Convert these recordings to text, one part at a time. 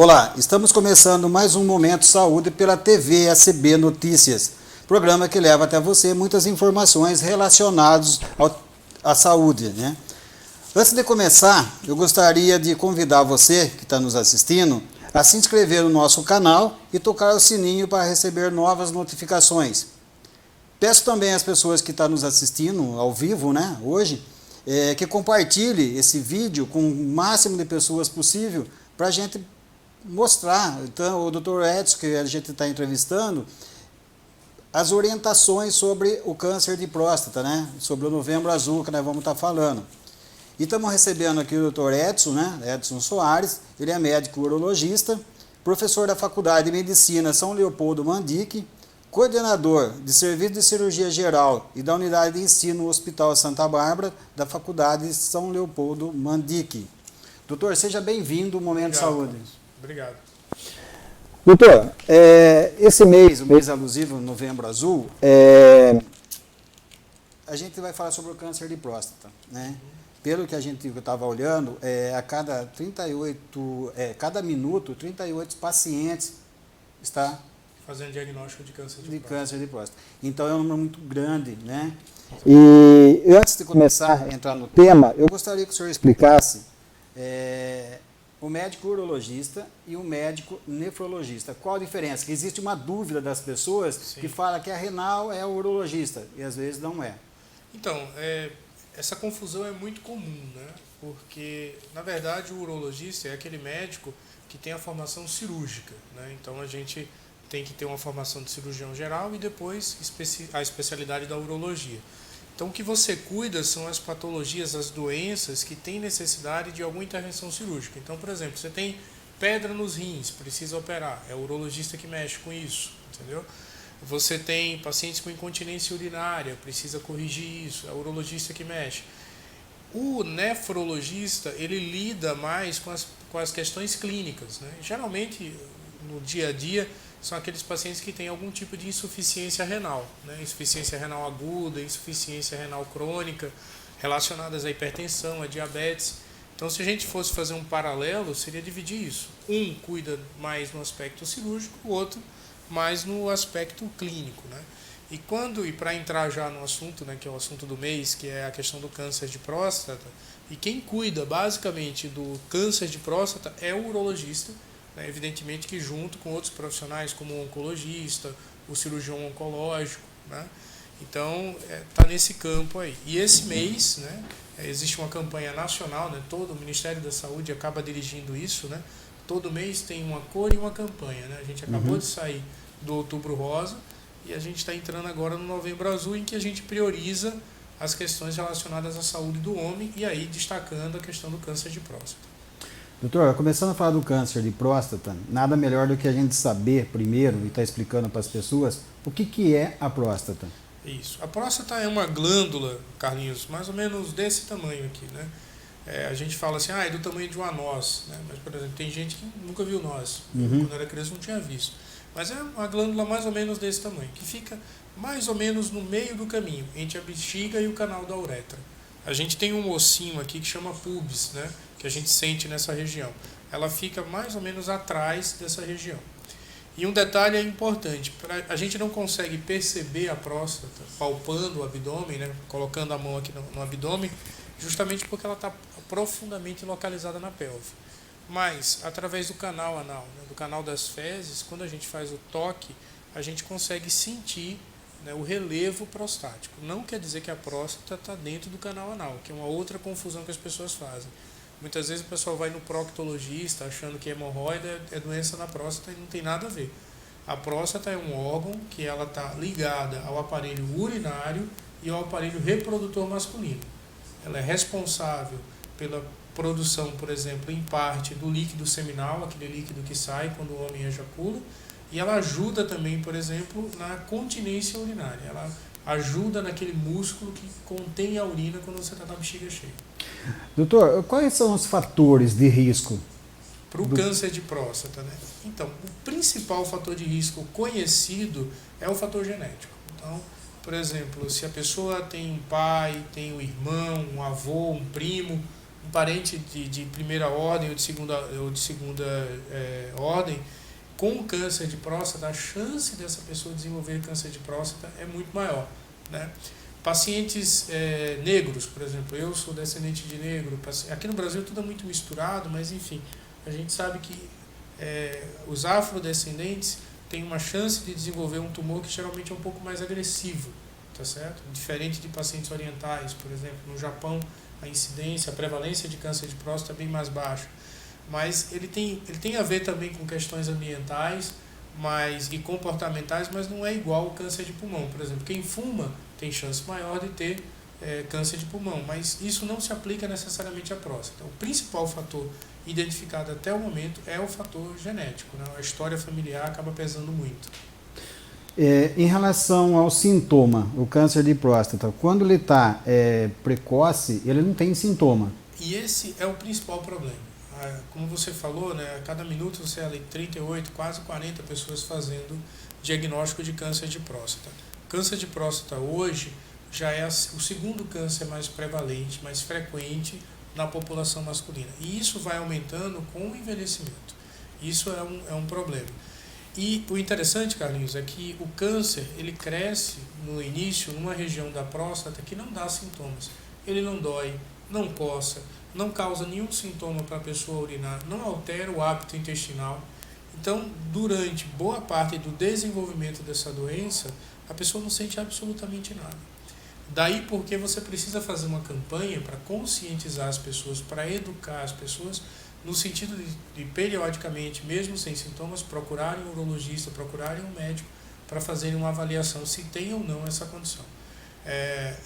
Olá, estamos começando mais um Momento Saúde pela TV SB Notícias, programa que leva até você muitas informações relacionadas à saúde, né? Antes de começar, eu gostaria de convidar você que está nos assistindo a se inscrever no nosso canal e tocar o sininho para receber novas notificações. Peço também às pessoas que estão nos assistindo ao vivo, né, hoje, que compartilhe esse vídeo com o máximo de pessoas possível para a gente mostrar. Então, o Dr. Edson, que a gente está entrevistando, as orientações sobre o câncer de próstata, né, sobre o Novembro Azul que nós vamos estar falando. E estamos recebendo aqui o Dr. Edson, né, Edson Soares, ele é médico urologista, professor da Faculdade de Medicina São Leopoldo Mandique, coordenador de Serviço de Cirurgia Geral e da Unidade de Ensino no Hospital Santa Bárbara, da Faculdade São Leopoldo Mandique. Doutor, seja bem-vindo ao Momento Saúde. Obrigado. Doutor, esse mês, o mês alusivo, Novembro Azul, a gente vai falar sobre o câncer de próstata, né? Pelo que eu estava olhando, a cada cada minuto, 38 pacientes está fazendo diagnóstico de câncer de próstata. Então é um número muito grande, né? E antes de começar a entrar no tema, eu gostaria que o senhor explicasse o médico urologista e o médico nefrologista. Qual a diferença? Que existe uma dúvida das pessoas. Sim. Que fala que a renal é o urologista e às vezes não é. Então, essa confusão é muito comum, né? Porque, na verdade, o urologista é aquele médico que tem a formação cirúrgica, né? Então, a gente tem que ter uma formação de cirurgião geral e depois a especialidade da urologia. Então, o que você cuida são as patologias, as doenças que têm necessidade de alguma intervenção cirúrgica. Então, por exemplo, você tem pedra nos rins, precisa operar, é o urologista que mexe com isso, entendeu? Você tem pacientes com incontinência urinária, precisa corrigir isso, é o urologista que mexe. O nefrologista, ele lida mais com as questões clínicas, né? Geralmente, no dia a dia, são aqueles pacientes que têm algum tipo de insuficiência renal, né? Insuficiência renal aguda, insuficiência renal crônica, relacionadas à hipertensão, à diabetes. Então, se a gente fosse fazer um paralelo, seria dividir isso. Um cuida mais no aspecto cirúrgico, o outro mais no aspecto clínico, né? E para entrar já no assunto, né, que é o assunto do mês, que é a questão do câncer de próstata, e quem cuida basicamente do câncer de próstata é o urologista, né? Evidentemente que junto com outros profissionais como o oncologista, o cirurgião oncológico, né? Então está nesse campo aí. E esse mês, né, existe uma campanha nacional, né? Todo o Ministério da Saúde acaba dirigindo isso, né? Todo mês tem uma cor e uma campanha, né? A gente acabou de sair do Outubro Rosa e a gente está entrando agora no Novembro Azul, em que a gente prioriza as questões relacionadas à saúde do homem e aí destacando a questão do câncer de próstata. Doutor, começando a falar do câncer de próstata, nada melhor do que a gente saber primeiro e estar explicando para as pessoas o que é a próstata. Isso. A próstata é uma glândula, Carlinhos, mais ou menos desse tamanho aqui, né? A gente fala assim, é do tamanho de uma noz, né? Mas, por exemplo, tem gente que nunca viu noz. Quando era criança não tinha visto. Mas é uma glândula mais ou menos desse tamanho, que fica mais ou menos no meio do caminho, entre a bexiga e o canal da uretra. A gente tem um ossinho aqui que chama pubis, né? Que a gente sente nessa região. Ela fica mais ou menos atrás dessa região. E um detalhe importante, a gente não consegue perceber a próstata palpando o abdômen, né? Colocando a mão aqui no abdômen, justamente porque ela está profundamente localizada na pelve. Mas, através do canal anal, né, do canal das fezes, quando a gente faz o toque, a gente consegue sentir, né, o relevo prostático. Não quer dizer que a próstata está dentro do canal anal, que é uma outra confusão que as pessoas fazem. Muitas vezes o pessoal vai no proctologista achando que hemorroida é doença na próstata e não tem nada a ver. A próstata é um órgão que ela está ligada ao aparelho urinário e ao aparelho reprodutor masculino. Ela é responsável pela produção, por exemplo, em parte do líquido seminal, aquele líquido que sai quando o homem ejacula, e ela ajuda também, por exemplo, na continência urinária. Ela ajuda naquele músculo que contém a urina quando você está com a bexiga cheia. Doutor, quais são os fatores de risco para o câncer de próstata, né? Então, o principal fator de risco conhecido é o fator genético. Então, por exemplo, se a pessoa tem um pai, tem um irmão, um avô, um primo, um parente de primeira ordem ou de segunda ordem com câncer de próstata, a chance dessa pessoa desenvolver câncer de próstata é muito maior, né? Pacientes negros, por exemplo, eu sou descendente de negro, aqui no Brasil tudo é muito misturado, mas enfim, a gente sabe que os afrodescendentes têm uma chance de desenvolver um tumor que geralmente é um pouco mais agressivo, tá certo? Diferente de pacientes orientais, por exemplo, no Japão a incidência, a prevalência de câncer de próstata é bem mais baixa, mas ele tem a ver também com questões ambientais e comportamentais, mas não é igual ao câncer de pulmão. Por exemplo, quem fuma tem chance maior de ter câncer de pulmão, mas isso não se aplica necessariamente à próstata. O principal fator identificado até o momento é o fator genético, né? A história familiar acaba pesando muito. Em relação ao sintoma, o câncer de próstata, quando ele está precoce, ele não tem sintoma. E esse é o principal problema. Como você falou, né, a cada minuto você tem 38, quase 40 pessoas fazendo diagnóstico de câncer de próstata. Câncer de próstata hoje já é o segundo câncer mais prevalente, mais frequente na população masculina. E isso vai aumentando com o envelhecimento. Isso é um problema. E o interessante, Carlinhos, é que o câncer ele cresce no início numa região da próstata que não dá sintomas. Ele não dói, não coça, não causa nenhum sintoma para a pessoa urinar, não altera o hábito intestinal. Então, durante boa parte do desenvolvimento dessa doença, a pessoa não sente absolutamente nada. Daí porque você precisa fazer uma campanha para conscientizar as pessoas, para educar as pessoas, no sentido de periodicamente, mesmo sem sintomas, procurarem um urologista, procurarem um médico para fazerem uma avaliação se tem ou não essa condição.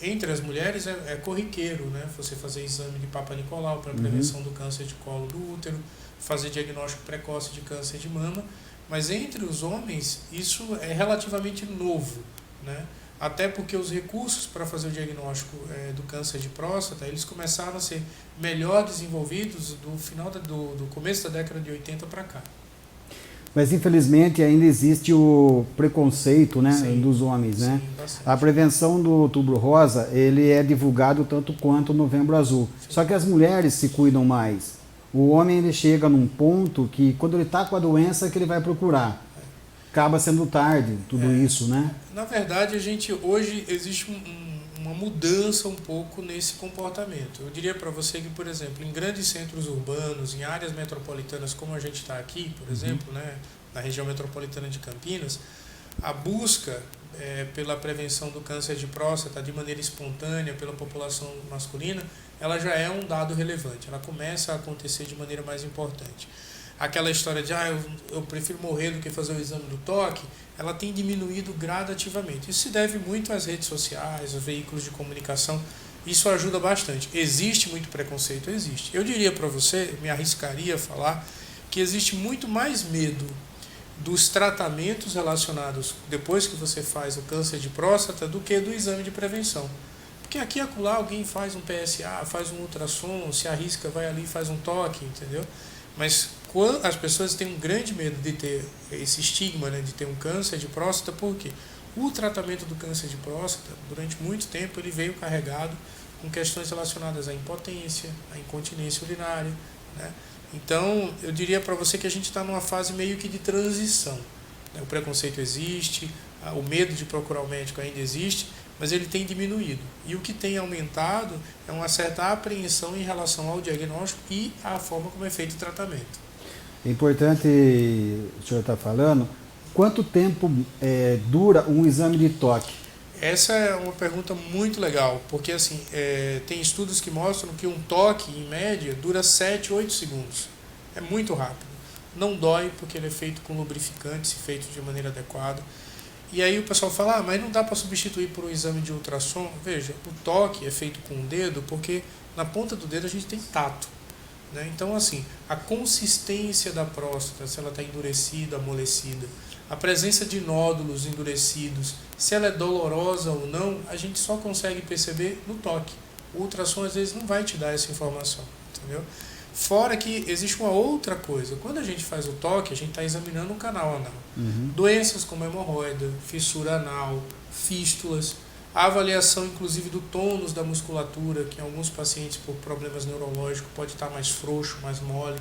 Entre as mulheres é corriqueiro, né? Você fazer exame de Papa Nicolau para prevenção do câncer de colo do útero, fazer diagnóstico precoce de câncer de mama, mas entre os homens isso é relativamente novo, né? Até porque os recursos para fazer o diagnóstico do câncer de próstata, eles começaram a ser melhor desenvolvidos do final do começo da década de 80 para cá. Mas infelizmente ainda existe o preconceito, né, dos homens, né? Sim, bastante. A prevenção do Outubro Rosa, ele é divulgado tanto quanto o Novembro Azul. Sim. Só que as mulheres se cuidam mais. O homem ele chega num ponto que quando ele está com a doença que ele vai procurar. Acaba sendo tarde tudo isso, né? Na verdade, hoje existe uma mudança um pouco nesse comportamento. Eu diria para você que, por exemplo, em grandes centros urbanos, em áreas metropolitanas como a gente está aqui, por exemplo, né, na região metropolitana de Campinas, a busca pela prevenção do câncer de próstata de maneira espontânea pela população masculina, ela já é um dado relevante, ela começa a acontecer de maneira mais importante. Aquela história de eu prefiro morrer do que fazer o exame do toque, ela tem diminuído gradativamente. Isso se deve muito às redes sociais, aos veículos de comunicação. Isso ajuda bastante. Existe muito preconceito? Existe. Eu diria para você, me arriscaria a falar, que existe muito mais medo dos tratamentos relacionados depois que você faz o câncer de próstata do que do exame de prevenção. Porque aqui e acolá alguém faz um PSA, faz um ultrassom, se arrisca, vai ali e faz um toque, entendeu? Mas as pessoas têm um grande medo de ter esse estigma, né, de ter um câncer de próstata, porque o tratamento do câncer de próstata, durante muito tempo, ele veio carregado com questões relacionadas à impotência, à incontinência urinária, né? Então, eu diria para você que a gente está numa fase meio que de transição, né? O preconceito existe, o medo de procurar o médico ainda existe, mas ele tem diminuído. E o que tem aumentado é uma certa apreensão em relação ao diagnóstico e à forma como é feito o tratamento. É importante, o senhor está falando, quanto tempo dura um exame de toque? Essa é uma pergunta muito legal, porque assim, tem estudos que mostram que um toque, em média, dura 7, 8 segundos. É muito rápido. Não dói porque ele é feito com lubrificante, se feito de maneira adequada. E aí o pessoal fala, mas não dá para substituir por um exame de ultrassom? Veja, o toque é feito com o dedo porque na ponta do dedo a gente tem tato, né? Então, assim, a consistência da próstata, se ela está endurecida, amolecida, a presença de nódulos endurecidos, se ela é dolorosa ou não, a gente só consegue perceber no toque. O ultrassom às vezes não vai te dar essa informação, entendeu? Fora que existe uma outra coisa. Quando a gente faz o toque, a gente está examinando o canal anal. Doenças como hemorroida, fissura anal, fístulas. A avaliação, inclusive, do tônus da musculatura, que em alguns pacientes, por problemas neurológicos, pode estar mais frouxo, mais mole,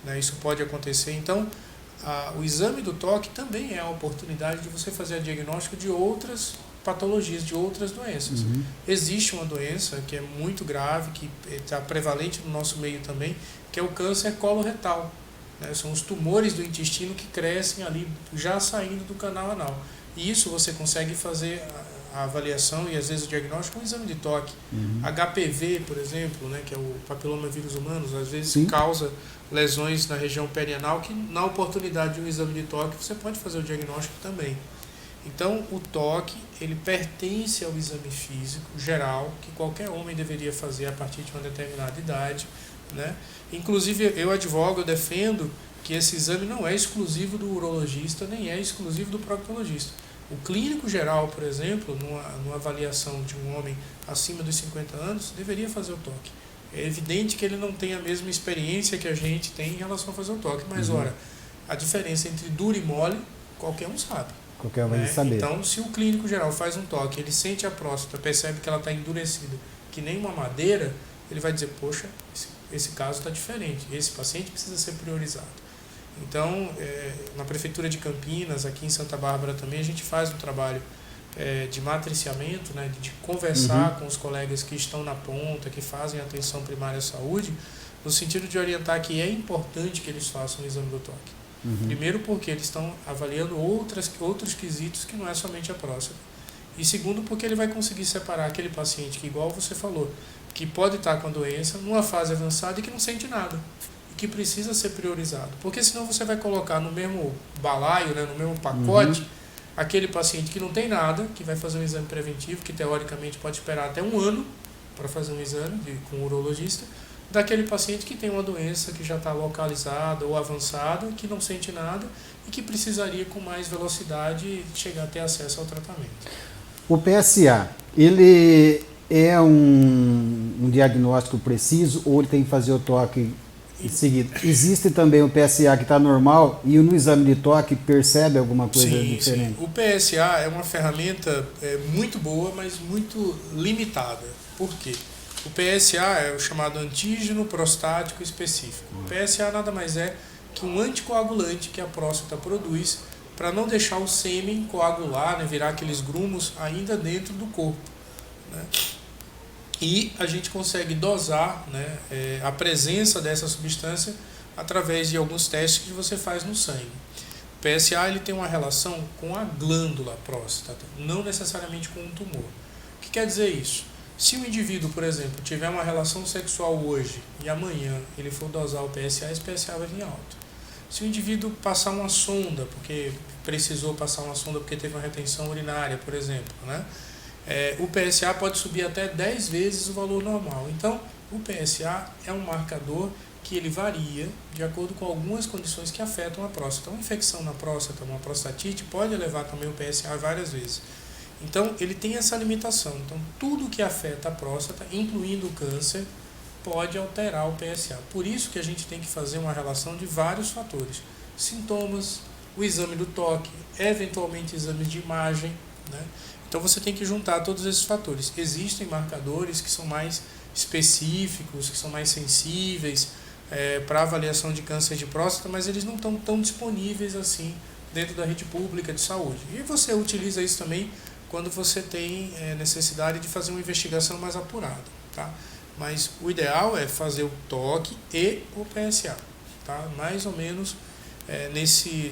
né? Isso pode acontecer. Então, o exame do toque também é a oportunidade de você fazer o diagnóstico de outras patologias, de outras doenças. Existe uma doença que é muito grave, que está prevalente no nosso meio também, que é o câncer coloretal, né? São os tumores do intestino que crescem ali, já saindo do canal anal. E isso você consegue fazer a avaliação e às vezes o diagnóstico com um exame de toque. HPV, por exemplo, né, que é o papilomavírus humanos, às vezes causa lesões na região perianal, que na oportunidade de um exame de toque você pode fazer o diagnóstico também. Então, o toque, ele pertence ao exame físico geral, que qualquer homem deveria fazer a partir de uma determinada idade, né? Inclusive, eu advogo, eu defendo que esse exame não é exclusivo do urologista, nem é exclusivo do proctologista. O clínico geral, por exemplo, numa avaliação de um homem acima dos 50 anos, deveria fazer o toque. É evidente que ele não tem a mesma experiência que a gente tem em relação a fazer o toque, mas, ora, a diferença entre duro e mole, qualquer um sabe. Qualquer um vai saber. Então, se o clínico geral faz um toque, ele sente a próstata, percebe que ela está endurecida, que nem uma madeira, ele vai dizer, poxa, esse caso está diferente, esse paciente precisa ser priorizado. Então, na Prefeitura de Campinas, aqui em Santa Bárbara também, a gente faz um trabalho de matriciamento, né, de conversar com os colegas que estão na ponta, que fazem atenção primária à saúde, no sentido de orientar que é importante que eles façam o exame do toque. Primeiro porque eles estão avaliando outros quesitos que não é somente a próstata. E segundo porque ele vai conseguir separar aquele paciente que, igual você falou, que pode estar com a doença numa fase avançada e que não sente nada. E que precisa ser priorizado. Porque senão você vai colocar no mesmo balaio, né, no mesmo pacote, aquele paciente que não tem nada, que vai fazer um exame preventivo, que teoricamente pode esperar até 1 ano para fazer um exame com um urologista, daquele paciente que tem uma doença que já está localizada ou avançada, que não sente nada e que precisaria com mais velocidade chegar a ter acesso ao tratamento. O PSA, ele é um diagnóstico preciso ou ele tem que fazer o toque em seguida? Existe também o PSA que está normal e no exame de toque percebe alguma coisa diferente? Sim. O PSA é uma ferramenta muito boa, mas muito limitada. Por quê? O PSA é o chamado antígeno prostático específico. O PSA nada mais é que um anticoagulante que a próstata produz para não deixar o sêmen coagular, né, virar aqueles grumos ainda dentro do corpo, né? E a gente consegue dosar, né, a presença dessa substância através de alguns testes que você faz no sangue. O PSA ele tem uma relação com a glândula próstata, não necessariamente com um tumor. O que quer dizer isso? Se o indivíduo, por exemplo, tiver uma relação sexual hoje e amanhã ele for dosar o PSA, esse PSA vai vir alto. Se o indivíduo passar uma sonda, porque precisou passar uma sonda porque teve uma retenção urinária, por exemplo, né? O PSA pode subir até 10 vezes o valor normal. Então, o PSA é um marcador que ele varia de acordo com algumas condições que afetam a próstata. Uma infecção na próstata, uma prostatite, pode elevar também o PSA várias vezes. Então, ele tem essa limitação. Então, tudo que afeta a próstata, incluindo o câncer, pode alterar o PSA. Por isso que a gente tem que fazer uma relação de vários fatores. Sintomas, o exame do toque, eventualmente exames de imagem, né? Então, você tem que juntar todos esses fatores. Existem marcadores que são mais específicos, que são mais sensíveis para avaliação de câncer de próstata, mas eles não estão tão disponíveis assim dentro da rede pública de saúde. E você utiliza isso também quando você tem necessidade de fazer uma investigação mais apurada, tá? Mas o ideal é fazer o toque e o PSA, tá? Mais ou menos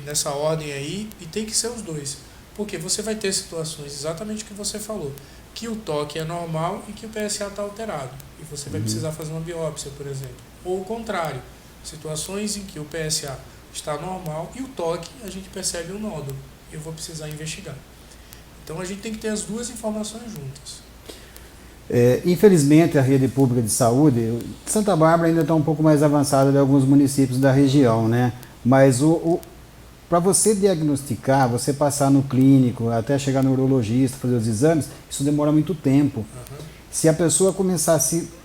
nessa ordem aí, e tem que ser os dois, porque você vai ter situações, exatamente o que você falou, que o toque é normal e que o PSA está alterado, e você vai precisar fazer uma biópsia, por exemplo. Ou o contrário, situações em que o PSA está normal e o toque a gente percebe um nódulo, eu vou precisar investigar. Então a gente tem que ter as duas informações juntas. Infelizmente a rede pública de saúde, Santa Bárbara ainda está um pouco mais avançada de alguns municípios da região, né? Mas para você diagnosticar, você passar no clínico, até chegar no urologista, fazer os exames, isso demora muito tempo. Se a pessoa começar a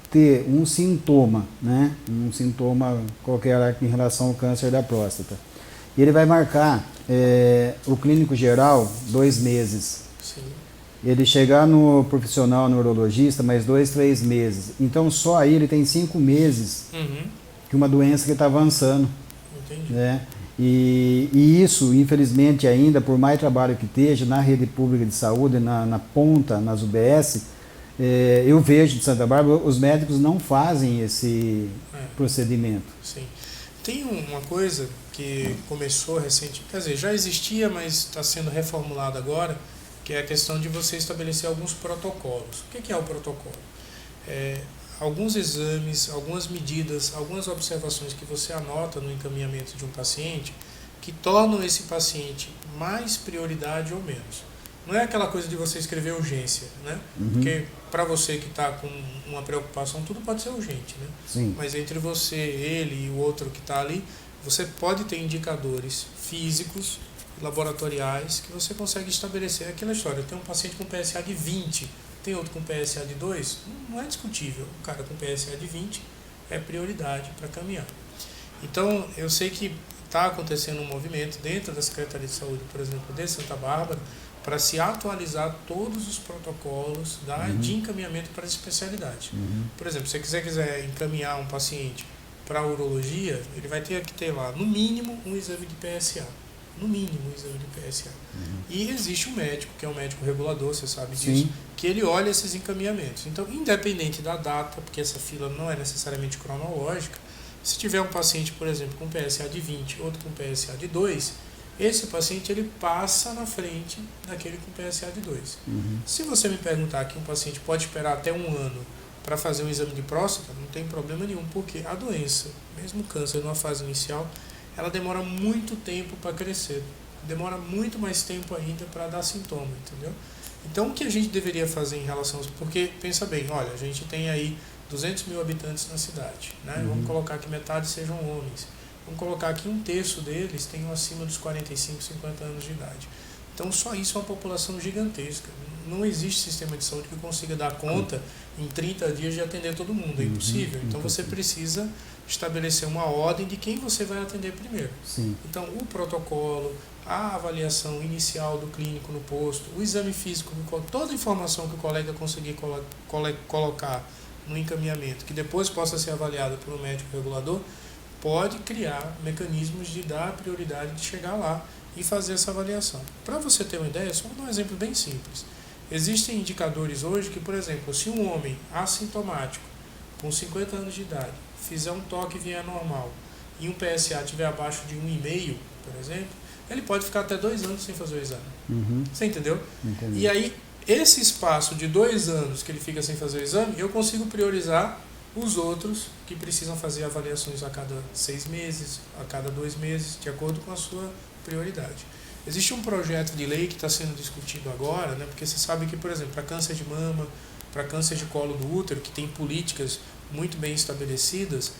ter um sintoma, né? Um sintoma qualquer em relação ao câncer da próstata, e ele vai marcar o clínico geral 2 meses. Sim. ele chegar no profissional neurologista mais 2, 3 meses. Então só aí ele tem 5 meses que uma doença que está avançando. Entendi. Né? E isso, infelizmente ainda, por mais trabalho que esteja na rede pública de saúde, na ponta, nas UBS, eu vejo de Santa Bárbara, os médicos não fazem esse procedimento. Sim. Tem uma coisa que começou recentemente, quer dizer, já existia, mas está sendo reformulado agora, que é a questão de você estabelecer alguns protocolos. O que é o protocolo? Alguns exames, algumas medidas, algumas observações que você anota no encaminhamento de um paciente que tornam esse paciente mais prioridade ou menos. Não é aquela coisa de você escrever urgência, né? Porque para você que está com uma preocupação, tudo pode ser urgente, né? Sim. Mas entre você, ele e o outro que está ali, você pode ter indicadores físicos, laboratoriais, que você consegue estabelecer aquela história. Tem um paciente com PSA de 20, tem outro com PSA de 2, não é discutível. O cara com PSA de 20 é prioridade para caminhar. Então, eu sei que está acontecendo um movimento dentro da Secretaria de Saúde, por exemplo, de Santa Bárbara, para se atualizar todos os protocolos de encaminhamento para a especialidade. Por exemplo, se você quiser encaminhar um paciente para a urologia, ele vai ter que ter lá, no mínimo, um exame de PSA. No mínimo, um exame de PSA. E existe um médico, que é um médico regulador, você sabe disso, Sim. que ele olha esses encaminhamentos. Então, independente da data, porque essa fila não é necessariamente cronológica, se tiver um paciente, por exemplo, com PSA de 20, outro com PSA de 2, esse paciente ele passa na frente daquele com PSA de 2. Se você me perguntar que um paciente pode esperar até um ano para fazer um exame de próstata, não tem problema nenhum, porque a doença, mesmo o câncer numa fase inicial, ela demora muito tempo para crescer, demora muito mais tempo ainda para dar sintoma, entendeu? Então, o que a gente deveria fazer em relação a isso? Porque, pensa bem, olha, a gente tem aí 200 mil habitantes na cidade, né? Vamos colocar que metade sejam homens. Vamos colocar que 1/3 deles tenham acima dos 45, 50 anos de idade. Então, só isso é uma população gigantesca. Não existe sistema de saúde que consiga dar conta em 30 dias de atender todo mundo. É impossível. Então, você precisa estabelecer uma ordem de quem você vai atender primeiro. Sim. Então, o protocolo, a avaliação inicial do clínico no posto, o exame físico, toda a informação que o colega conseguir colocar no encaminhamento, que depois possa ser avaliada por um médico regulador, pode criar mecanismos de dar prioridade de chegar lá e fazer essa avaliação. Para você ter uma ideia, só vou dar um exemplo bem simples. Existem indicadores hoje que, por exemplo, se um homem assintomático, com 50 anos de idade, fizer um toque e vier normal, e um PSA estiver abaixo de 1,5, por exemplo, ele pode ficar até 2 anos sem fazer o exame. Você entendeu? Entendi. E aí, esse espaço de 2 anos que ele fica sem fazer o exame, eu consigo priorizar os outros que precisam fazer avaliações a cada 6 meses, a cada 2 meses, de acordo com a sua prioridade. Existe um projeto de lei que está sendo discutido agora, né, porque você sabe que, por exemplo, para câncer de mama, para câncer de colo do útero, que tem políticas muito bem estabelecidas,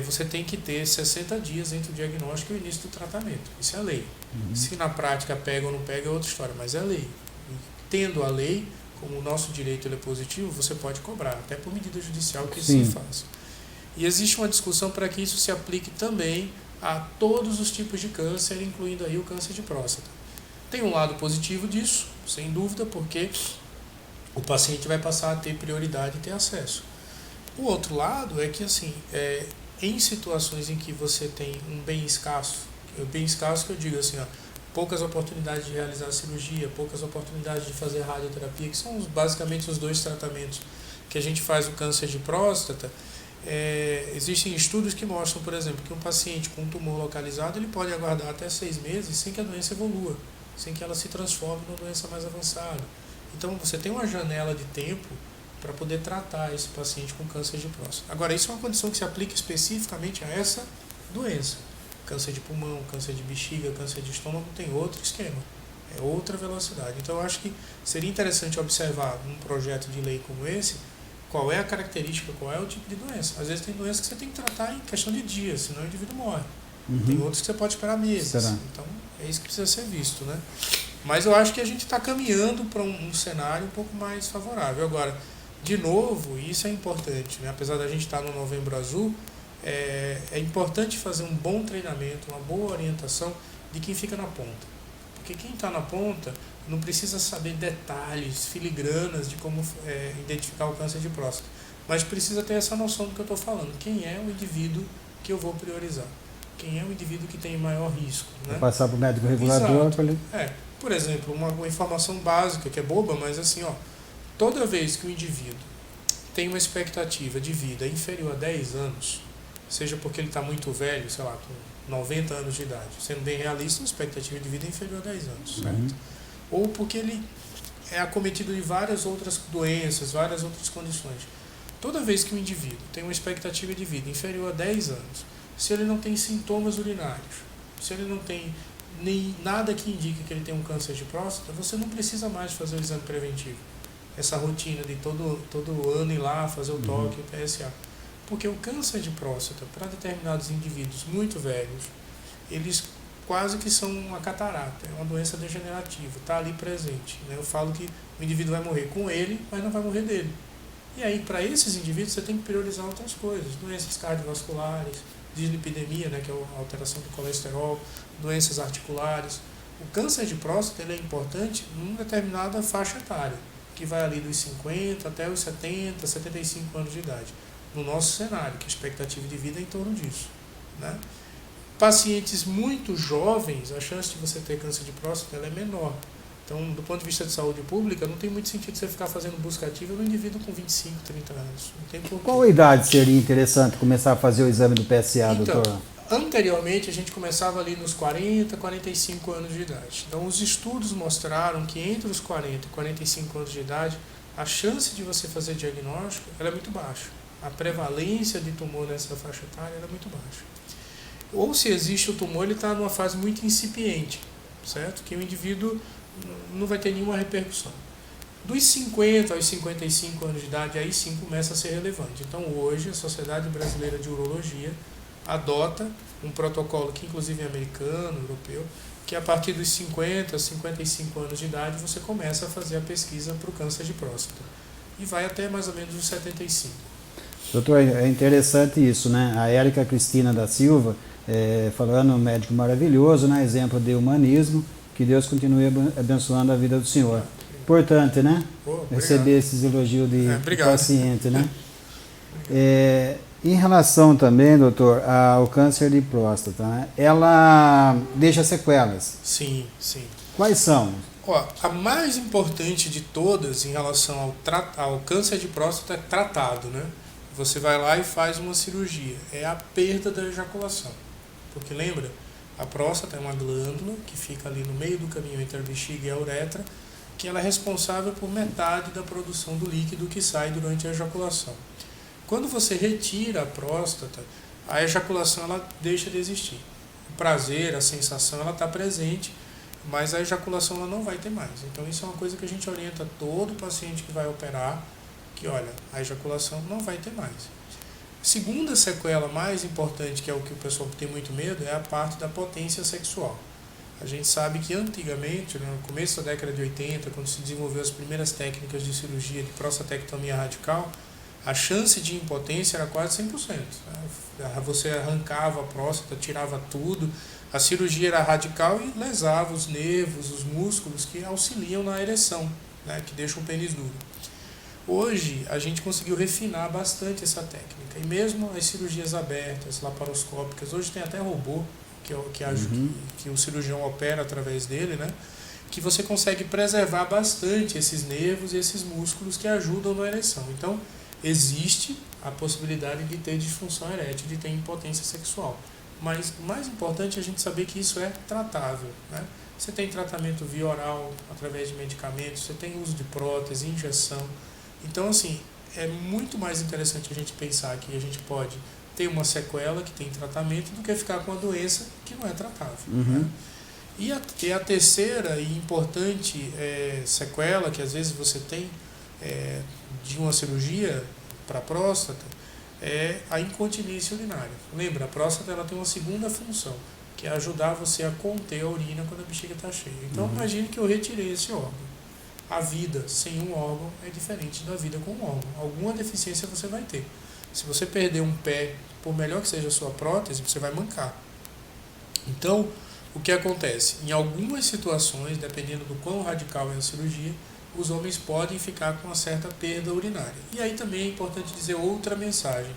você tem que ter 60 dias entre o diagnóstico e o início do tratamento. Isso é a lei. Se na prática pega ou não pega é outra história, mas é a lei. E tendo a lei, como o nosso direito ele é positivo, você pode cobrar, até por medida judicial que isso se faça. E existe uma discussão para que isso se aplique também a todos os tipos de câncer, incluindo aí o câncer de próstata. Tem um lado positivo disso, sem dúvida, porque o paciente vai passar a ter prioridade e ter acesso. O outro lado é que, assim, em situações em que você tem um bem escasso que eu digo assim, ó, poucas oportunidades de realizar cirurgia, poucas oportunidades de fazer radioterapia, que são basicamente os 2 tratamentos que a gente faz no câncer de próstata. Existem estudos que mostram, por exemplo, que um paciente com um tumor localizado ele pode aguardar até 6 meses sem que a doença evolua, sem que ela se transforme numa doença mais avançada. Então, você tem uma janela de tempo para poder tratar esse paciente com câncer de próstata. Agora, isso é uma condição que se aplica especificamente a essa doença. Câncer de pulmão, câncer de bexiga, câncer de estômago tem outro esquema, é outra velocidade. Então, eu acho que seria interessante observar num projeto de lei como esse, qual é a característica, qual é o tipo de doença. Às vezes tem doenças que você tem que tratar em questão de dias, senão o indivíduo morre. Tem outros que você pode esperar meses. Então, é isso que precisa ser visto, né? Mas eu acho que a gente está caminhando para um cenário um pouco mais favorável. Agora, de novo, e isso é importante, né? Apesar da gente estar no Novembro Azul, é importante fazer um bom treinamento, uma boa orientação de quem fica na ponta. Porque quem está na ponta não precisa saber detalhes, filigranas de como identificar o câncer de próstata, mas precisa ter essa noção do que eu estou falando. Quem é o indivíduo que eu vou priorizar? Quem é o indivíduo que tem maior risco? Né? Vou passar para o médico regulador. Para ele... Por exemplo, uma informação básica, que é boba, mas assim, toda vez que o indivíduo tem uma expectativa de vida inferior a 10 anos, seja porque ele está muito velho, sei lá, com 90 anos de idade, sendo bem realista, a expectativa de vida é inferior a 10 anos, certo? Ou porque ele é acometido de várias outras doenças, várias outras condições. Toda vez que o indivíduo tem uma expectativa de vida inferior a 10 anos, se ele não tem sintomas urinários, se ele não tem nem nada que indique que ele tem um câncer de próstata, você não precisa mais fazer o exame preventivo. Essa rotina de todo ano ir lá fazer o toque, o PSA. Porque o câncer de próstata, para determinados indivíduos muito velhos, eles quase que são uma catarata, é uma doença degenerativa, está ali presente. Né? Eu falo que o indivíduo vai morrer com ele, mas não vai morrer dele. E aí, para esses indivíduos, você tem que priorizar outras coisas, doenças cardiovasculares, dislipidemia, né, que é a alteração do colesterol, doenças articulares. O câncer de próstata ele é importante em uma determinada faixa etária, que vai ali dos 50 até os 70, 75 anos de idade. No nosso cenário, que a expectativa de vida é em torno disso. Né? Pacientes muito jovens, a chance de você ter câncer de próstata ela é menor. Então, do ponto de vista de saúde pública, não tem muito sentido você ficar fazendo busca ativa no indivíduo com 25, 30 anos. Não tem porquê. Qual idade seria interessante começar a fazer o exame do PSA, então, doutor? Anteriormente, a gente começava ali nos 40, 45 anos de idade. Então, os estudos mostraram que entre os 40 e 45 anos de idade, a chance de você fazer diagnóstico ela é muito baixa. A prevalência de tumor nessa faixa etária ela é muito baixa. Ou se existe o tumor, ele está numa fase muito incipiente, certo? Que o indivíduo não vai ter nenhuma repercussão. Dos 50 aos 55 anos de idade, aí sim começa a ser relevante. Então, hoje, a Sociedade Brasileira de Urologia adota um protocolo que, inclusive, é americano, europeu, que a partir dos 50 a 55 anos de idade, você começa a fazer a pesquisa para o câncer de próstata. E vai até mais ou menos os 75. Doutor, é interessante isso, né? A Érica Cristina da Silva, falando, um médico maravilhoso, né? Exemplo de humanismo, que Deus continue abençoando a vida do senhor. Importante, né? Receber esses elogios de paciente, né? Em relação também, doutor, ao câncer de próstata, né? Ela deixa sequelas. Sim, sim. Quais são? A mais importante de todas em relação ao câncer de próstata é tratado, né? Você vai lá e faz uma cirurgia. É a perda da ejaculação. Porque lembra, a próstata é uma glândula que fica ali no meio do caminho entre a bexiga e a uretra, que ela é responsável por metade da produção do líquido que sai durante a ejaculação. Quando você retira a próstata, a ejaculação ela deixa de existir. O prazer, a sensação, ela está presente, mas a ejaculação ela não vai ter mais. Então isso é uma coisa que a gente orienta todo paciente que vai operar, que olha, a ejaculação não vai ter mais. Segunda sequela mais importante, que é o que o pessoal tem muito medo, é a parte da potência sexual. A gente sabe que antigamente, no começo da década de 80, quando se desenvolveu as primeiras técnicas de cirurgia de prostatectomia radical, a chance de impotência era quase 100%. Você arrancava a próstata, tirava tudo, a cirurgia era radical e lesava os nervos, os músculos que auxiliam na ereção, né, que deixam o pênis duro. Hoje, a gente conseguiu refinar bastante essa técnica. E mesmo as cirurgias abertas, laparoscópicas, hoje tem até robô, que o cirurgião opera através dele, né? Que você consegue preservar bastante esses nervos e esses músculos que ajudam na ereção. Então, existe a possibilidade de ter disfunção erétil, de ter impotência sexual. Mas o mais importante é a gente saber que isso é tratável, né? Você tem tratamento via oral, através de medicamentos, você tem uso de prótese, injeção. Então, assim, é muito mais interessante a gente pensar que a gente pode ter uma sequela que tem tratamento do que ficar com uma doença que não é tratável. Né? E a terceira e importante sequela que às vezes você tem de uma cirurgia para a próstata é a incontinência urinária. Lembra, a próstata ela tem uma segunda função, que é ajudar você a conter a urina quando a bexiga está cheia. Então, imagine que eu retirei esse órgão. A vida sem um órgão é diferente da vida com um órgão. Alguma deficiência você vai ter. Se você perder um pé, por melhor que seja a sua prótese, você vai mancar. Então, O que acontece? Em algumas situações, dependendo do quão radical é a cirurgia, os homens podem ficar com uma certa perda urinária. E aí também é importante dizer outra mensagem,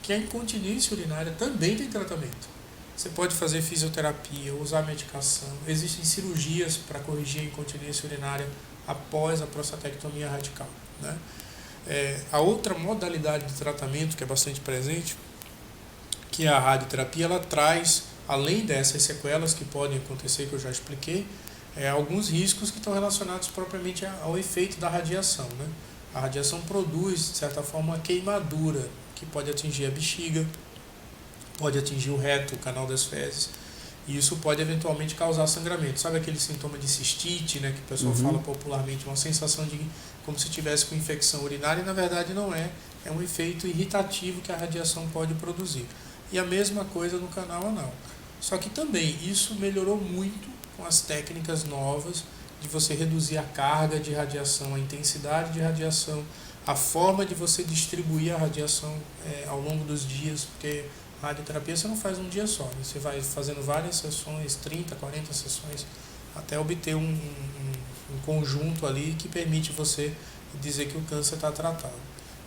que a incontinência urinária também tem tratamento. Você pode fazer fisioterapia, usar medicação, existem cirurgias para corrigir a incontinência urinária após a prostatectomia radical, né? A outra modalidade de tratamento que é bastante presente, que é a radioterapia, ela traz, além dessas sequelas que podem acontecer, que eu já expliquei, alguns riscos que estão relacionados propriamente ao efeito da radiação, né? A radiação produz, de certa forma, uma queimadura que pode atingir a bexiga, pode atingir o reto, o canal das fezes, e isso pode eventualmente causar sangramento. Sabe aquele sintoma de cistite, né, que o pessoal fala popularmente, uma sensação de como se tivesse com infecção urinária, e na verdade não é, é um efeito irritativo que a radiação pode produzir. E a mesma coisa no canal anal. Só que também isso melhorou muito com as técnicas novas de você reduzir a carga de radiação, a intensidade de radiação, a forma de você distribuir a radiação ao longo dos dias, porque a radioterapia você não faz um dia só, né? Você vai fazendo várias sessões, 30, 40 sessões, até obter um conjunto ali que permite você dizer que o câncer está tratado.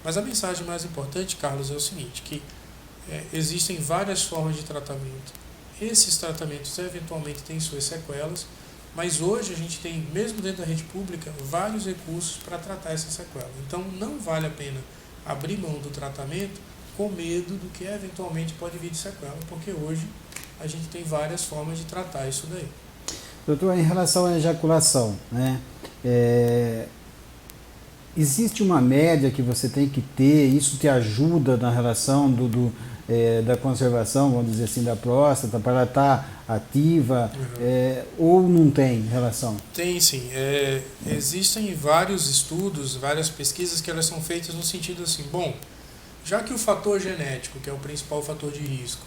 Mas a mensagem mais importante, Carlos, é o seguinte, que existem várias formas de tratamento. Esses tratamentos eventualmente têm suas sequelas, mas hoje a gente tem, mesmo dentro da rede pública, vários recursos para tratar essa sequela. Então não vale a pena abrir mão do tratamento com medo do que eventualmente pode vir de sequela, porque hoje a gente tem várias formas de tratar isso daí. Doutor, em relação à ejaculação, né? Existe uma média que você tem que ter, isso te ajuda na relação da conservação, vamos dizer assim, da próstata, para ela estar ativa, ou não tem relação? Tem sim. Existem vários estudos, várias pesquisas que elas são feitas no sentido assim, bom, já que o fator genético, que é o principal fator de risco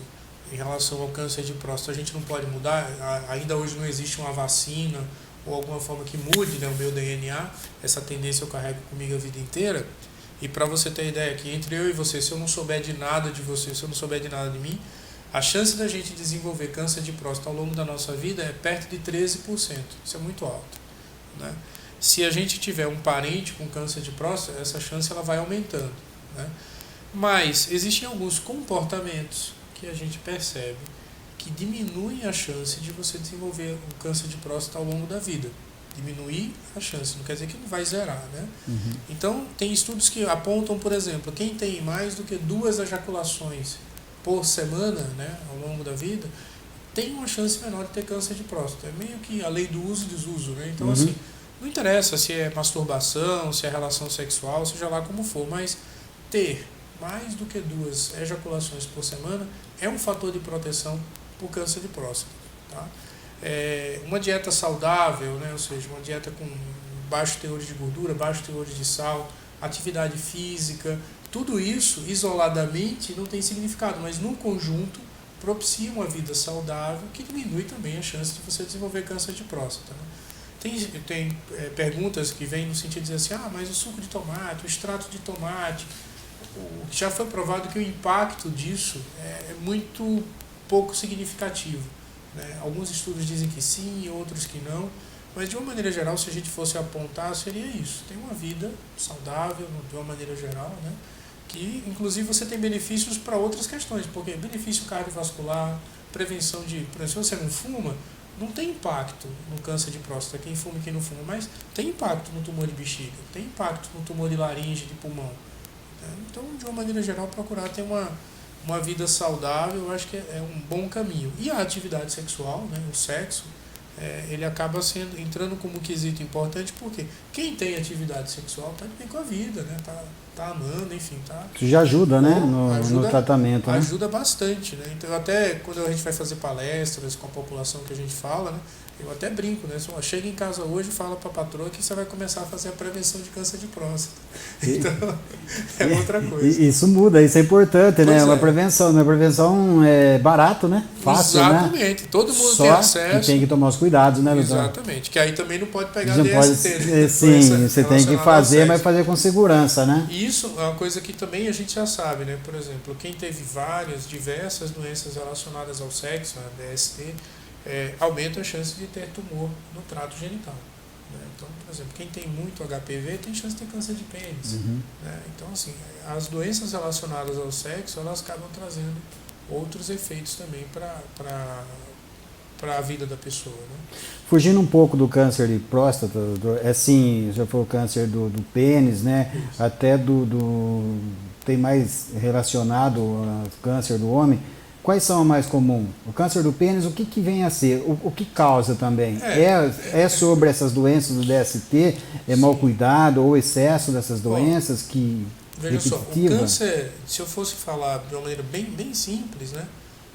em relação ao câncer de próstata, a gente não pode mudar, ainda hoje não existe uma vacina ou alguma forma que mude, né, o meu DNA, essa tendência eu carrego comigo a vida inteira. E para você ter ideia que entre eu e você, se eu não souber de nada de você, se eu não souber de nada de mim, a chance da gente desenvolver câncer de próstata ao longo da nossa vida é perto de 13%. Isso é muito alto, né? Se a gente tiver um parente com câncer de próstata, essa chance ela vai aumentando, né? Mas existem alguns comportamentos que a gente percebe que diminuem a chance de você desenvolver o câncer de próstata ao longo da vida. Diminuir a chance, não quer dizer que não vai zerar, né? Então, tem estudos que apontam, por exemplo, quem tem mais do que 2 ejaculações por semana, né, ao longo da vida, tem uma chance menor de ter câncer de próstata. É meio que a lei do uso e desuso, né? Então, assim, não interessa se é masturbação, se é relação sexual, seja lá como for, mas ter mais do que 2 ejaculações por semana é um fator de proteção para o câncer de próstata, tá? Uma dieta saudável, né, ou seja, uma dieta com baixo teor de gordura, baixo teor de sal, atividade física, tudo isso isoladamente não tem significado, mas no conjunto propicia uma vida saudável que diminui também a chance de você desenvolver câncer de próstata, né? Tem perguntas que vêm no sentido de dizer assim, mas o suco de tomate, o extrato de tomate, já foi provado que o impacto disso é muito pouco significativo, né? Alguns estudos dizem que sim, outros que não, mas de uma maneira geral, se a gente fosse apontar, seria isso. Tem uma vida saudável, de uma maneira geral, né? Que inclusive você tem benefícios para outras questões, porque benefício cardiovascular, prevenção de... Por exemplo, se você não fuma, não tem impacto no câncer de próstata, quem fuma e quem não fuma, mas tem impacto no tumor de bexiga, tem impacto no tumor de laringe, de pulmão. Então, de uma maneira geral, procurar ter uma vida saudável, eu acho que é um bom caminho. E a atividade sexual, né, o sexo, ele acaba entrando como quesito importante, porque quem tem atividade sexual está bem com a vida, né, tá amando, enfim. Isso já ajuda, né, no tratamento. Ajuda bastante, né? Então, até quando a gente vai fazer palestras com a população que a gente fala, né, eu até brinco, né? Chega em casa hoje e fala para a patroa que você vai começar a fazer a prevenção de câncer de próstata. Então, é outra coisa. Isso muda, isso é importante, né? Uma prevenção é barato, né? Fácil, exatamente. Né? Todo mundo Só tem acesso. Que tem que tomar os cuidados, né, doutor? Exatamente. Que aí também não pode pegar não DST. Né? Sim, você tem que fazer, mas fazer com segurança, né? E isso é uma coisa que também a gente já sabe, né? Por exemplo, quem teve diversas doenças relacionadas ao sexo, a DST, aumenta a chance de ter tumor no trato genital. Né? Então, por exemplo, quem tem muito HPV tem chance de ter câncer de pênis. Né? Então, assim, as doenças relacionadas ao sexo, elas acabam trazendo outros efeitos também para a vida da pessoa. Né? Fugindo um pouco do câncer de próstata, assim, já foi o câncer do pênis, né? Isso. Até tem mais relacionado ao câncer do homem. Quais são os mais comuns? O câncer do pênis, o que vem a ser? O que causa também? É sobre essas doenças do DST? É mau cuidado ou excesso dessas doenças que veja só, o câncer, se eu fosse falar de uma maneira bem simples, né?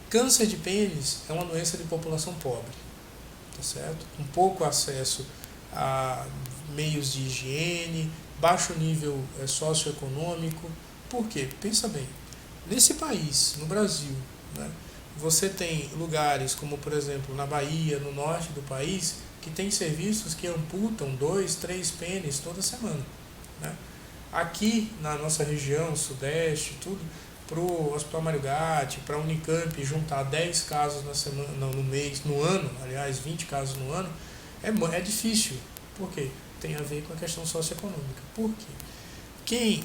Câncer de pênis é uma doença de população pobre, tá certo? Com pouco acesso a meios de higiene, baixo nível socioeconômico. Por quê? Pensa bem, nesse país, no Brasil, né, você tem lugares como, por exemplo, na Bahia, no norte do país, que tem serviços que amputam 2, 3 pênis toda semana. Né? Aqui na nossa região, sudeste, tudo, para o Hospital Mário Gatti, para a Unicamp, juntar 10 casos na semana, no mês, no ano, aliás, 20 casos no ano, é difícil. Por quê? Tem a ver com a questão socioeconômica. Por quê? Quem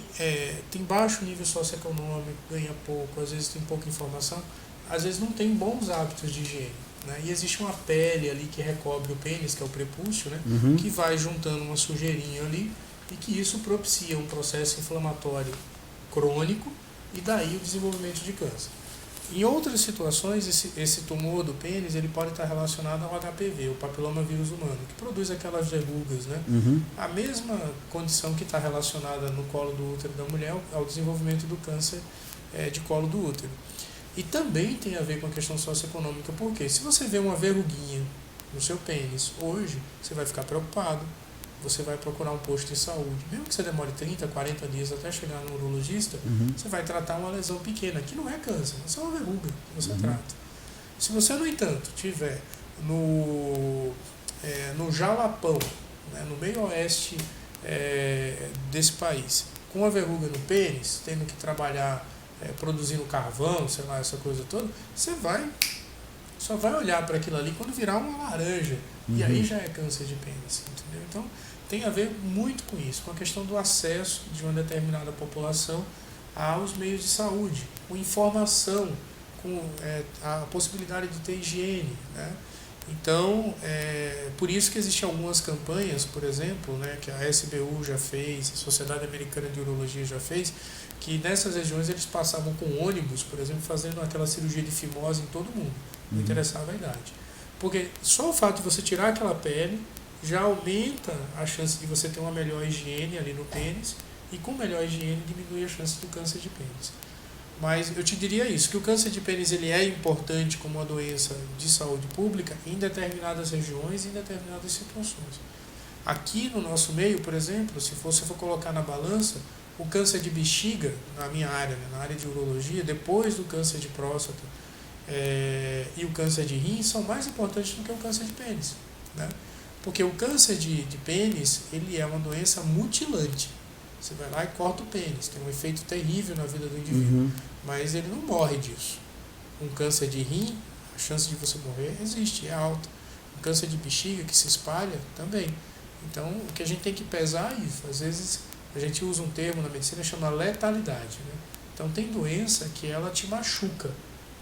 tem baixo nível socioeconômico, ganha pouco, às vezes tem pouca informação, às vezes não tem bons hábitos de higiene. Né? E existe uma pele ali que recobre o pênis, que é o prepúcio, né? Que vai juntando uma sujeirinha ali e que isso propicia um processo inflamatório crônico e daí o desenvolvimento de câncer. Em outras situações, esse tumor do pênis ele pode estar relacionado ao HPV, o papiloma vírus humano, que produz aquelas verrugas, né? A mesma condição que está relacionada no colo do útero da mulher ao desenvolvimento do câncer de colo do útero. E também tem a ver com a questão socioeconômica, porque se você vê uma verruguinha no seu pênis hoje, você vai ficar preocupado, você vai procurar um posto de saúde. Mesmo que você demore 30, 40 dias até chegar no urologista, você vai tratar uma lesão pequena, que não é câncer, mas é uma verruga que você trata. Se você, no entanto, tiver no Jalapão, né, no meio oeste desse país, com a verruga no pênis, tendo que trabalhar produzindo carvão, sei lá, essa coisa toda, você só vai olhar para aquilo ali quando virar uma laranja. E aí já é câncer de pênis, entendeu? Então, tem a ver muito com isso, com a questão do acesso de uma determinada população aos meios de saúde, com informação, com a possibilidade de ter higiene, né? Então, por isso que existem algumas campanhas, por exemplo, né, que a SBU já fez, a Sociedade Americana de Urologia já fez, que nessas regiões eles passavam com ônibus, por exemplo, fazendo aquela cirurgia de fimose em todo mundo, não interessava a idade. Porque só o fato de você tirar aquela pele já aumenta a chance de você ter uma melhor higiene ali no pênis, e com melhor higiene diminui a chance do câncer de pênis. Mas eu te diria isso, que o câncer de pênis ele é importante como uma doença de saúde pública em determinadas regiões e em determinadas situações. Aqui no nosso meio, por exemplo, se você for colocar na balança, o câncer de bexiga, na minha área, né, na área de urologia, depois do câncer de próstata e o câncer de rim, são mais importantes do que o câncer de pênis. Né? Porque o câncer de pênis, ele é uma doença mutilante. Você vai lá e corta o pênis, tem um efeito terrível na vida do indivíduo, mas ele não morre disso. Um câncer de rim, a chance de você morrer existe, é alta. Um câncer de bexiga que se espalha, também. Então, o que a gente tem que pesar é isso. Às vezes, a gente usa um termo na medicina chamado letalidade. Né? Então, tem doença que ela te machuca,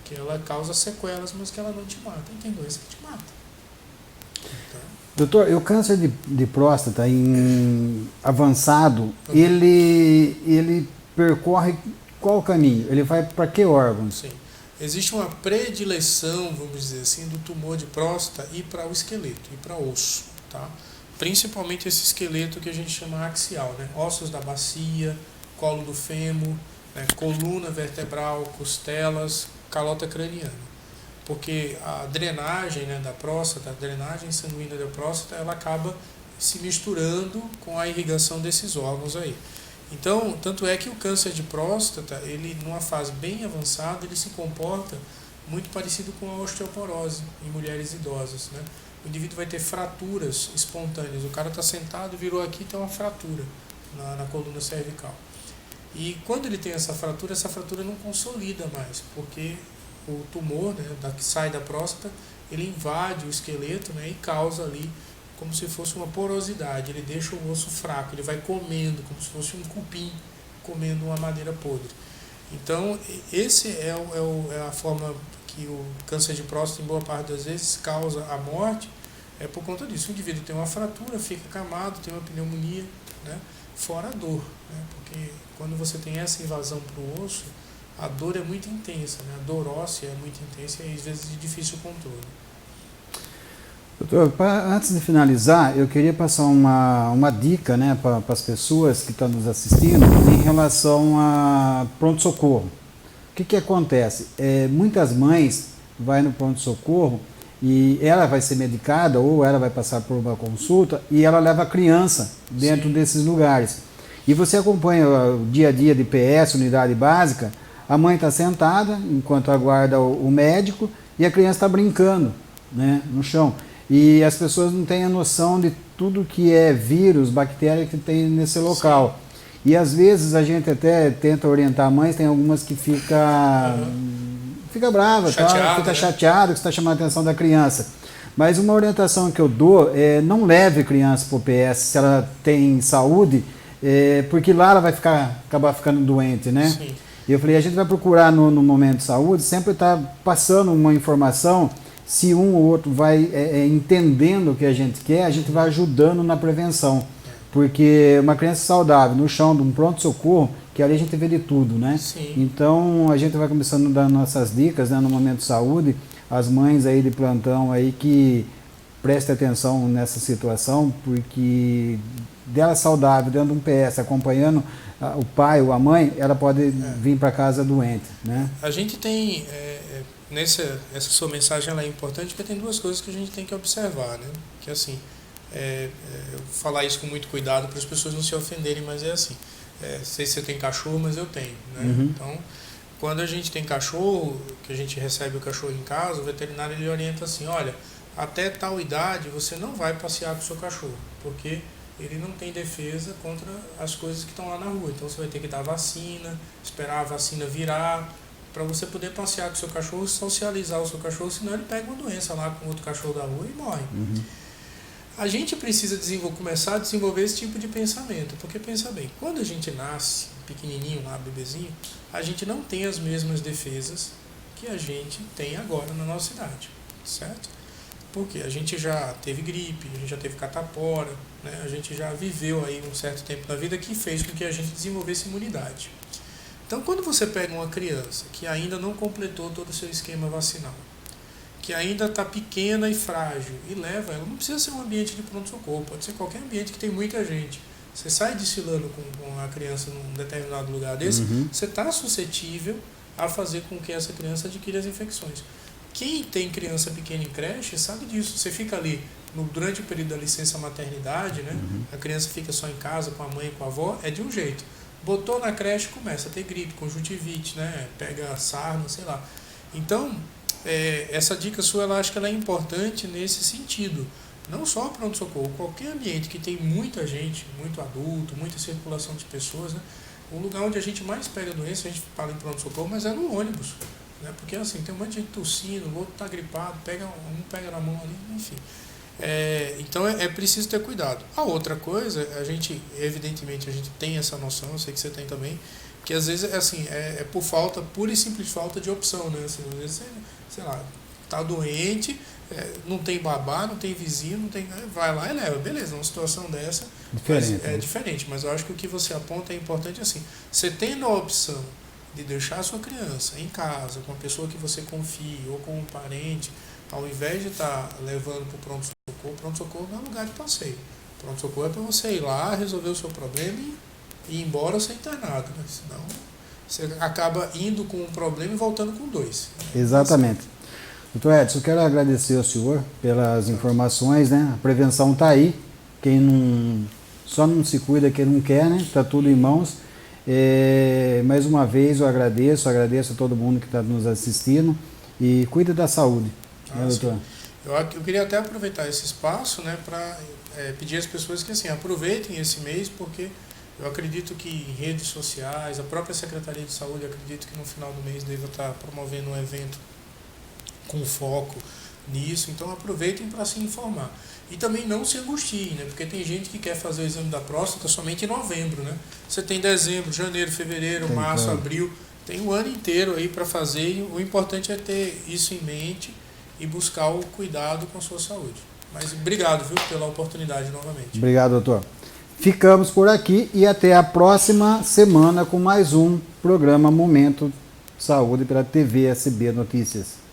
que ela causa sequelas, mas que ela não te mata. E tem doença que te mata. Então, doutor, o câncer de próstata em avançado, ele percorre qual caminho? Ele vai para que órgãos? Sim. Existe uma predileção, vamos dizer assim, do tumor de próstata ir para o esqueleto, ir para osso, tá? Principalmente esse esqueleto que a gente chama axial, né? Ossos da bacia, colo do fêmur, né? Coluna vertebral, costelas, calota craniana. Porque a drenagem, né, da próstata, a drenagem sanguínea da próstata, ela acaba se misturando com a irrigação desses órgãos aí. Então, tanto é que o câncer de próstata, ele numa fase bem avançada, ele se comporta muito parecido com a osteoporose em mulheres idosas, né? O indivíduo vai ter fraturas espontâneas. O cara está sentado, virou aqui, tem uma fratura na coluna cervical. E quando ele tem essa fratura não consolida mais, porque o tumor, né, que sai da próstata, ele invade o esqueleto, né, e causa ali como se fosse uma porosidade, ele deixa o osso fraco, ele vai comendo, como se fosse um cupim comendo uma madeira podre. Então, esse é a forma que o câncer de próstata, em boa parte das vezes, causa a morte, é por conta disso. O indivíduo tem uma fratura, fica camado, tem uma pneumonia, né, fora a dor, né, porque quando você tem essa invasão para o osso, a dor é muito intensa, né, a dor óssea é muito intensa e às vezes de difícil controle. Doutor, antes de finalizar, eu queria passar uma dica, né, para as pessoas que estão nos assistindo em relação a pronto-socorro. O que acontece? Muitas mães vão no pronto-socorro e ela vai ser medicada ou ela vai passar por uma consulta e ela leva a criança dentro desses lugares. E você acompanha o dia a dia de PS, unidade básica, a mãe está sentada enquanto aguarda o médico e a criança está brincando, né, no chão. E as pessoas não têm a noção de tudo que é vírus, bactéria que tem nesse local. Sim. E às vezes a gente até tenta orientar mães, tem algumas que fica brava, fica chateada que está chamando a atenção da criança. Mas uma orientação que eu dou é não leve criança para o PS se ela tem saúde, porque lá ela vai acabar ficando doente, né? Sim. E eu falei, a gente vai procurar no momento de saúde sempre estar passando uma informação. Se um ou outro vai entendendo o que a gente quer, a gente vai ajudando na prevenção. Porque uma criança saudável no chão de um pronto-socorro, que ali a gente vê de tudo, né? Sim. Então a gente vai começando a dar nossas dicas, né, no momento de saúde, as mães aí de plantão aí que prestem atenção nessa situação, porque dela saudável, dentro de um PS, acompanhando o pai ou a mãe, ela pode vir para casa doente, né? A gente tem... essa sua mensagem ela é importante porque tem duas coisas que a gente tem que observar, né? Que assim, eu vou falar isso com muito cuidado para as pessoas não se ofenderem, mas é assim, sei se você tem cachorro, mas eu tenho, né? Uhum. Então, quando a gente tem cachorro, que a gente recebe o cachorro em casa, o veterinário ele orienta assim, olha, até tal idade você não vai passear com o seu cachorro, porque ele não tem defesa contra as coisas que estão lá na rua, então você vai ter que dar vacina, esperar a vacina virar, para você poder passear com o seu cachorro, socializar o seu cachorro, senão ele pega uma doença lá com outro cachorro da rua e morre. Uhum. A gente precisa começar a desenvolver esse tipo de pensamento, porque pensa bem, quando a gente nasce pequenininho lá, bebezinho, a gente não tem as mesmas defesas que a gente tem agora na nossa idade, certo? Porque a gente já teve gripe, a gente já teve catapora, né? A gente já viveu aí um certo tempo na vida que fez com que a gente desenvolvesse imunidade. Então, quando você pega uma criança que ainda não completou todo o seu esquema vacinal, que ainda está pequena e frágil, e leva ela, não precisa ser um ambiente de pronto-socorro, pode ser qualquer ambiente que tem muita gente. Você sai desfilando com a criança num determinado lugar desse, você está suscetível a fazer com que essa criança adquira as infecções. Quem tem criança pequena em creche sabe disso. Você fica ali durante o período da licença maternidade, né? A criança fica só em casa com a mãe e com a avó, é de um jeito. Botou na creche, começa a ter gripe, conjuntivite, né? Pega sarna, sei lá. Então, essa dica sua, eu acho que ela é importante nesse sentido. Não só pronto-socorro, qualquer ambiente que tem muita gente, muito adulto, muita circulação de pessoas, né? O lugar onde a gente mais pega doença, a gente fala em pronto-socorro, mas é no ônibus, né? Porque assim, tem um monte de gente tossindo, o outro está gripado, um pega na mão ali, enfim. Então é preciso ter cuidado. A outra coisa, evidentemente, a gente tem essa noção, eu sei que você tem também, que às vezes é por falta, pura e simples falta de opção, né? Assim, às vezes você, sei lá, tá doente, não tem babá, não tem vizinho, não tem, vai lá e leva, beleza, uma situação dessa é diferente, mas eu acho que o que você aponta é importante assim, você tendo a opção de deixar a sua criança em casa, com uma pessoa que você confie, ou com um parente, ao invés de estar levando para o pronto-socorro, pronto-socorro não é lugar de passeio. Pronto-socorro é para você ir lá, resolver o seu problema e ir embora sem internado, né? Senão você acaba indo com um problema e voltando com dois. Exatamente. Doutor Edson, eu quero agradecer ao senhor pelas informações, né? A prevenção está aí, quem só não se cuida quem não quer, né? Está tudo em mãos. Mais uma vez eu agradeço a todo mundo que está nos assistindo e cuida da saúde. Doutor? Eu queria até aproveitar esse espaço, né, para pedir às pessoas que assim, aproveitem esse mês, porque eu acredito que em redes sociais, a própria Secretaria de Saúde, acredito que no final do mês deva estar promovendo um evento com foco nisso, então aproveitem para se informar. E também não se angustiem, né? Porque tem gente que quer fazer o exame da próstata somente em novembro, né? Você tem dezembro, janeiro, fevereiro, março, abril, tem um ano inteiro aí para fazer, e o importante é ter isso em mente e buscar o cuidado com a sua saúde. Mas obrigado, viu, pela oportunidade novamente. Obrigado, doutor. Ficamos por aqui e até a próxima semana com mais um programa Momento Saúde pela TV SB Notícias.